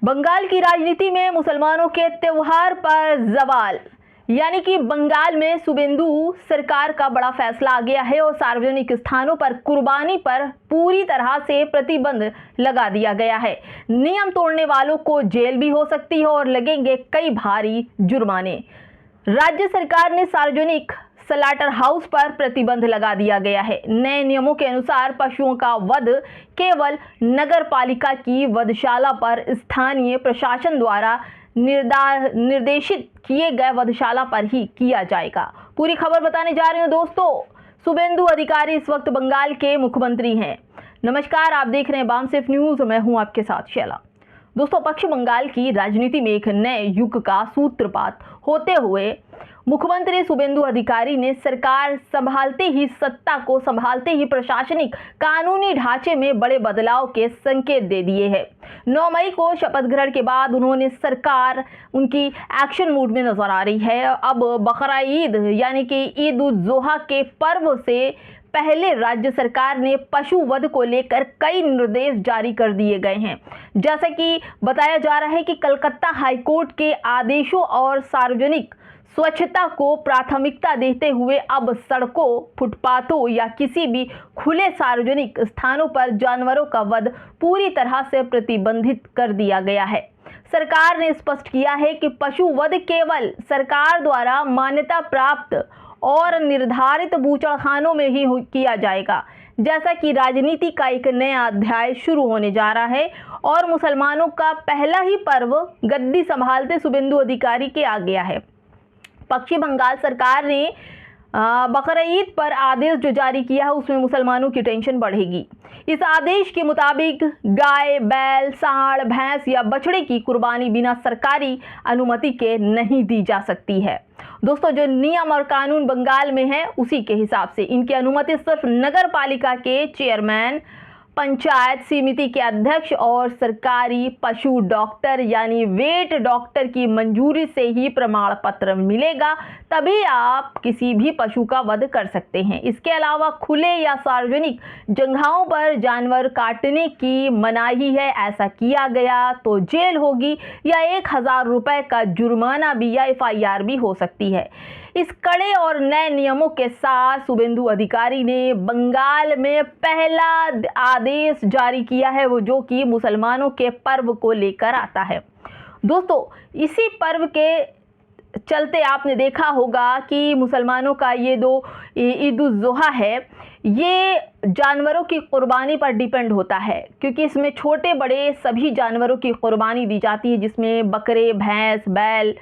बंगाल की राजनीति में मुसलमानों के त्योहार पर जवाल, यानी कि बंगाल में शुभेंदु सरकार का बड़ा फैसला आ गया है और सार्वजनिक स्थानों पर कुर्बानी पर पूरी तरह से प्रतिबंध लगा दिया गया है। नियम तोड़ने वालों को जेल भी हो सकती है और लगेंगे कई भारी जुर्माने। राज्य सरकार ने सार्वजनिक स्लॉटर हाउस पर प्रतिबंध लगा दिया गया है। नए नियमों के अनुसार पशुओं का वध केवल नगर पालिका की वधशाला पर स्थानीय प्रशासन द्वारा निर्देशित किए गए वधशाला पर ही किया जाएगा। पूरी खबर बताने जा रहे हैं दोस्तों। शुभेंदु अधिकारी इस वक्त बंगाल के मुख्यमंत्री हैं। नमस्कार, आप देख रहे हैं बामसेफ न्यूज, मैं हूं आपके साथ शैला। दोस्तों, पश्चिम बंगाल की राजनीति में एक नए युग का सूत्रपात होते हुए मुख्यमंत्री शुभेंदु अधिकारी ने सरकार संभालते ही, सत्ता को संभालते ही प्रशासनिक कानूनी ढांचे में बड़े बदलाव के संकेत दे दिए हैं। 9 मई को शपथ ग्रहण के बाद उन्होंने सरकार उनकी एक्शन मूड में नजर आ रही है। अब बकरा ईद यानी कि ईद उल जोहा के पर्व से पहले राज्य सरकार ने पशु वध को लेकर कई निर्देश जारी कर दिए गए हैं। जैसा कि बताया जा रहा है कि कलकत्ता हाईकोर्ट के आदेशों और सार्वजनिक स्वच्छता को प्राथमिकता देते हुए अब सड़कों, फुटपाथों या किसी भी खुले सार्वजनिक स्थानों पर जानवरों का वध पूरी तरह से प्रतिबंधित कर दिया गया है। सरकार ने स्पष्ट किया है कि पशु वध केवल सरकार द्वारा मान्यता प्राप्त और निर्धारित बूचड़खानों में ही किया जाएगा। जैसा कि राजनीति का एक नया अध्याय शुरू होने जा रहा है और मुसलमानों का पहला ही पर्व गद्दी संभालते शुभेंदु अधिकारी के आ गया है। पश्चिम बंगाल सरकार ने बकरा ईद पर आदेश जो जारी किया है उसमें मुसलमानों की टेंशन बढ़ेगी। इस आदेश के मुताबिक गाय, बैल, सांड, भैंस या बछड़े की कुर्बानी बिना सरकारी अनुमति के नहीं दी जा सकती है। दोस्तों, जो नियम और कानून बंगाल में है उसी के हिसाब से इनकी अनुमति सिर्फ नगर पालिका के चेयरमैन, पंचायत समिति के अध्यक्ष और सरकारी पशु डॉक्टर यानी वेट डॉक्टर की मंजूरी से ही प्रमाण पत्र मिलेगा, तभी आप किसी भी पशु का वध कर सकते हैं। इसके अलावा खुले या सार्वजनिक जगहों पर जानवर काटने की मनाही है। ऐसा किया गया तो जेल होगी या 1000 रुपए का जुर्माना भी या FIR भी हो सकती है। इस कड़े और नए नियमों के साथ शुभेंदु अधिकारी ने बंगाल में पहला आदेश जारी किया है, वो जो कि मुसलमानों के पर्व को लेकर आता है। दोस्तों, इसी पर्व के चलते आपने देखा होगा कि मुसलमानों का ये दो ईद उल जोहा है, ये जानवरों की कुर्बानी पर डिपेंड होता है, क्योंकि इसमें छोटे बड़े सभी जानवरों की कुर्बानी दी जाती है, जिसमें बकरे, भैंस, बैल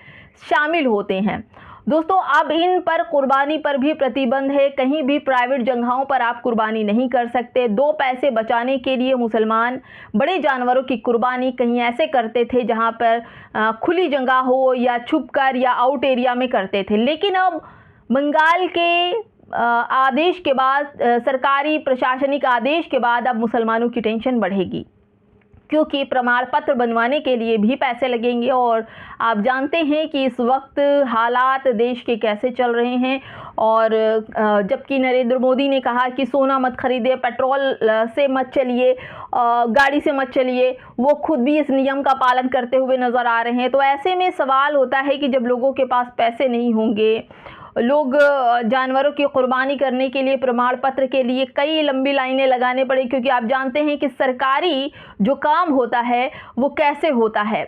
शामिल होते हैं। दोस्तों, अब इन पर कुर्बानी पर भी प्रतिबंध है। कहीं भी प्राइवेट जगहों पर आप कुर्बानी नहीं कर सकते। 2 पैसे बचाने के लिए मुसलमान बड़े जानवरों की कुर्बानी कहीं ऐसे करते थे जहां पर खुली जगह हो या छुपकर या आउट एरिया में करते थे। लेकिन अब बंगाल के आदेश के बाद, सरकारी प्रशासनिक आदेश के बाद अब मुसलमानों की टेंशन बढ़ेगी, क्योंकि प्रमाण पत्र बनवाने के लिए भी पैसे लगेंगे। और आप जानते हैं कि इस वक्त हालात देश के कैसे चल रहे हैं। और जबकि नरेंद्र मोदी ने कहा कि सोना मत खरीदे, पेट्रोल से मत चलिए, गाड़ी से मत चलिए, वो खुद भी इस नियम का पालन करते हुए नज़र आ रहे हैं। तो ऐसे में सवाल होता है कि जब लोगों के पास पैसे नहीं होंगे, लोग जानवरों की कुर्बानी करने के लिए प्रमाण पत्र के लिए कई लंबी लाइनें लगाने पड़े, क्योंकि आप जानते हैं कि सरकारी जो काम होता है वो कैसे होता है।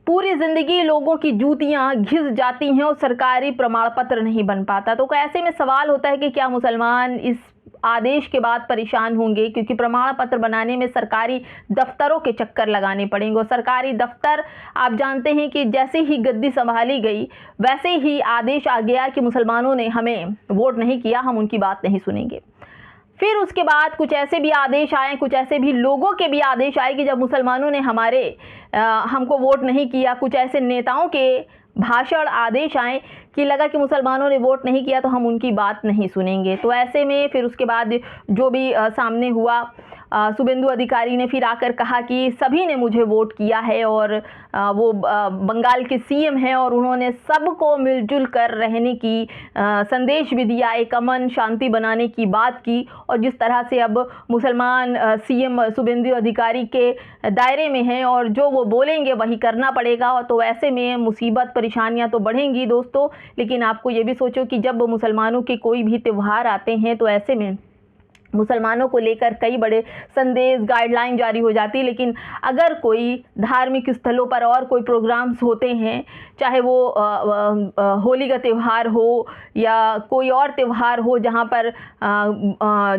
पूरी जिंदगी लोगों की जूतियां घिस जाती हैं और सरकारी प्रमाण पत्र नहीं बन पाता। तो ऐसे में सवाल होता है कि क्या मुसलमान इस आदेश के बाद परेशान होंगे, क्योंकि प्रमाण पत्र बनाने में सरकारी दफ्तरों के चक्कर लगाने पड़ेंगे। और सरकारी दफ्तर, आप जानते हैं कि जैसे ही गद्दी संभाली गई वैसे ही आदेश आ गया कि मुसलमानों ने हमें वोट नहीं किया, हम उनकी बात नहीं सुनेंगे। फिर उसके बाद कुछ ऐसे भी आदेश आए, कुछ ऐसे भी लोगों के भी आदेश आए कि जब मुसलमानों ने हमको वोट नहीं किया, कुछ ऐसे नेताओं के भाषण, आदेश आए कि लगा कि मुसलमानों ने वोट नहीं किया तो हम उनकी बात नहीं सुनेंगे। तो ऐसे में फिर उसके बाद जो भी सामने हुआ, शुभेंदु अधिकारी ने फिर आकर कहा कि सभी ने मुझे वोट किया है और वो बंगाल के सीएम हैं और उन्होंने सबको मिलजुल कर रहने की संदेश भी दिया, एक अमन शांति बनाने की बात की। और जिस तरह से अब मुसलमान सीएम शुभेंदु अधिकारी के दायरे में हैं और जो वो बोलेंगे वही करना पड़ेगा, तो ऐसे में मुसीबत परेशानियां तो बढ़ेंगी दोस्तों। लेकिन आपको ये भी सोचो कि जब मुसलमानों के कोई भी त्यौहार आते हैं तो ऐसे में मुसलमानों को लेकर कई बड़े संदेश गाइडलाइन जारी हो जाती है। लेकिन अगर कोई धार्मिक स्थलों पर और कोई प्रोग्राम्स होते हैं, चाहे वो होली का त्यौहार हो या कोई और त्यौहार हो जहां पर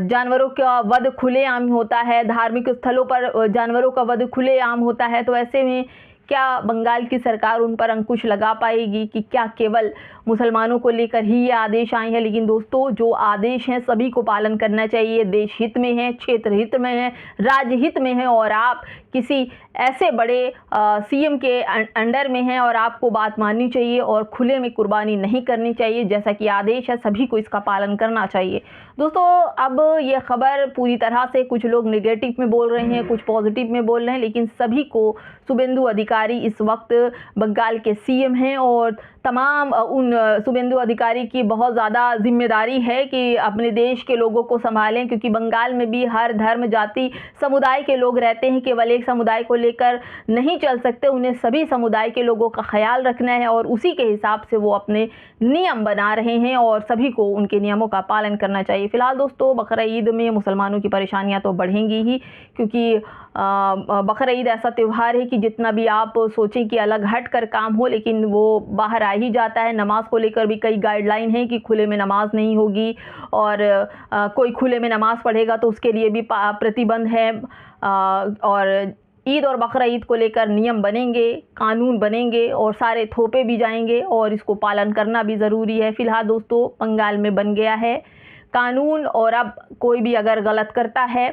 जानवरों का वध खुलेआम होता है, धार्मिक स्थलों पर जानवरों का वध खुलेआम होता है, तो ऐसे में क्या बंगाल की सरकार उन पर अंकुश लगा पाएगी कि क्या केवल मुसलमानों को लेकर ही ये आदेश आए हैं? लेकिन दोस्तों, जो आदेश हैं सभी को पालन करना चाहिए। देश हित में है, क्षेत्र हित में है, राज्य हित में है और आप किसी ऐसे बड़े सीएम के अंडर में हैं और आपको बात माननी चाहिए और खुले में कुर्बानी नहीं करनी चाहिए। जैसा कि आदेश है, सभी को इसका पालन करना चाहिए। दोस्तों, अब ये खबर पूरी तरह से कुछ लोग नेगेटिव में बोल रहे हैं, कुछ पॉजिटिव में बोल रहे हैं, लेकिन सभी को शुभेंदु अधिकारी इस वक्त बंगाल के सीएम हैं और तमाम उन शुभेंदु अधिकारी की बहुत ज़्यादा जिम्मेदारी है कि अपने देश के लोगों को संभालें, क्योंकि बंगाल में भी हर धर्म जाति समुदाय के लोग रहते हैं। केवल एक समुदाय को लेकर नहीं चल सकते, उन्हें सभी समुदाय के लोगों का ख्याल रखना है और उसी के हिसाब से वो अपने नियम बना रहे हैं और सभी को उनके नियमों का पालन करना चाहिए। फिलहाल दोस्तों, बकरा ईद में मुसलमानों की परेशानियां तो बढ़ेंगी ही, क्योंकि बकरा ईद ऐसा त्यौहार है कि जितना भी आप सोचें कि अलग हट कर काम हो, लेकिन वो बाहर आ ही जाता है। नमाज को लेकर भी कई गाइडलाइन है कि खुले में नमाज नहीं होगी और कोई खुले में नमाज पढ़ेगा तो उसके लिए भी प्रतिबंध है। और ईद और बकरा ईद को लेकर नियम बनेंगे, कानून बनेंगे और सारे थोपे भी जाएंगे और इसको पालन करना भी ज़रूरी है। फिलहाल दोस्तों, बंगाल में बन गया है कानून और अब कोई भी अगर गलत करता है,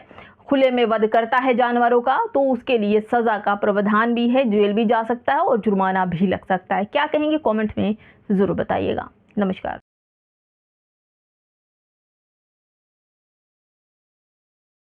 खुले में वध करता है जानवरों का, तो उसके लिए सज़ा का प्रावधान भी है, जेल भी जा सकता है और जुर्माना भी लग सकता है। क्या कहेंगे कमेंट में ज़रूर बताइएगा। नमस्कार।